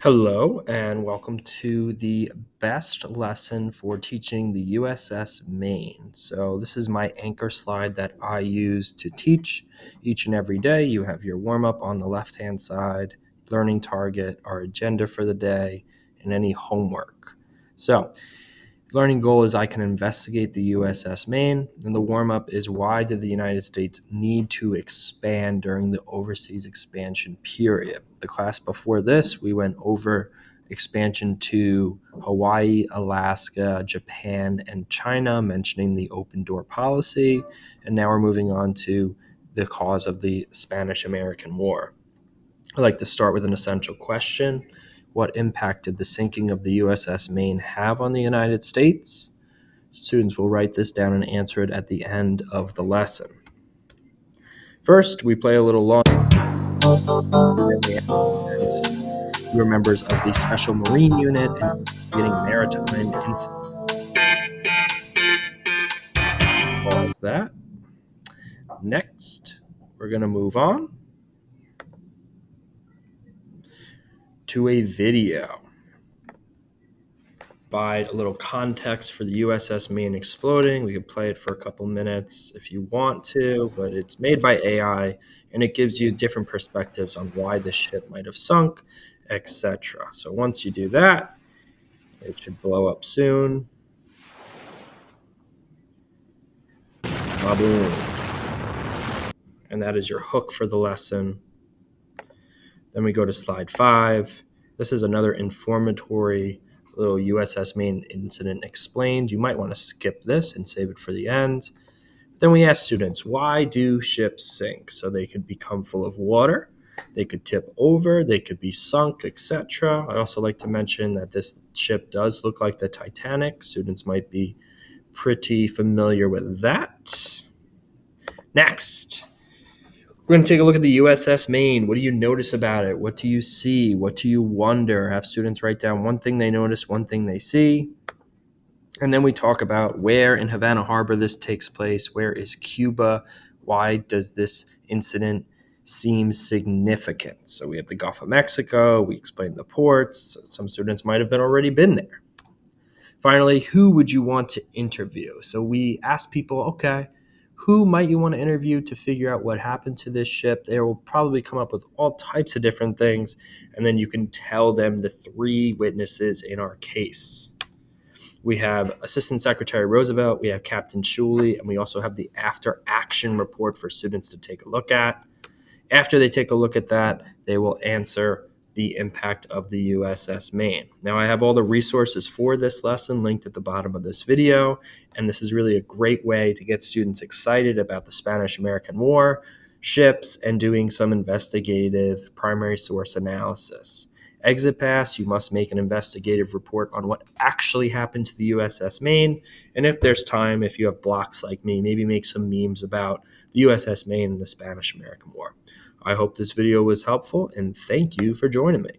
Hello, and welcome to the best lesson for teaching the USS Maine. So, this is my anchor slide that I use to teach each and every day. You have your warm up on the left hand side, learning target, our agenda for the day, and any homework. So, learning goal is I can investigate the USS Maine, and the warm up is why did the United States need to expand during the overseas expansion period? The class before this, we went over expansion to Hawaii, Alaska, Japan, and China, mentioning the open door policy. And now we're moving on to the cause of the Spanish American War. I like to start with an essential question. What impact did the sinking of the USS Maine have on the United States? Students will write this down and answer it at the end of the lesson. First, we play a little long. We are members of the Special Marine Unit and investigating maritime incidents. Pause that. Next, we're going to move on to a video. Provide a little context for the USS Maine exploding. We could play it for a couple minutes if you want to, but it's made by AI and it gives you different perspectives on why the ship might have sunk, etc. So once you do that, it should blow up soon. Baboom. And that is your hook for the lesson. Then we go to slide 5. This is another informatory little USS Maine incident explained. You might want to skip this and save it for the end. Then we ask students, why do ships sink? So they could become full of water, they could tip over, they could be sunk, etc. I also like to mention that this ship does look like the Titanic. Students might be pretty familiar with that. Next, we're going to take a look at the USS Maine. What do you notice about it? What do you see? What do you wonder? Have students write down one thing they notice, one thing they see. And then we talk about where in Havana Harbor this takes place. Where is Cuba? Why does this incident seem significant? So we have the Gulf of Mexico. We explain the ports. Some students might have already been there. Finally, who would you want to interview? So we ask people, okay, who might you want to interview to figure out what happened to this ship? They will probably come up with all types of different things, and then you can tell them the 3 witnesses in our case. We have Assistant Secretary Roosevelt, we have Captain Shuley, and we also have the after action report for students to take a look at. After they take a look at that, they will answer the impact of the USS Maine. Now, I have all the resources for this lesson linked at the bottom of this video, and this is really a great way to get students excited about the Spanish-American War, ships, and doing some investigative primary source analysis. Exit pass, you must make an investigative report on what actually happened to the USS Maine, and if there's time, if you have blocks like me, maybe make some memes about the USS Maine and the Spanish-American War. I hope this video was helpful, and thank you for joining me.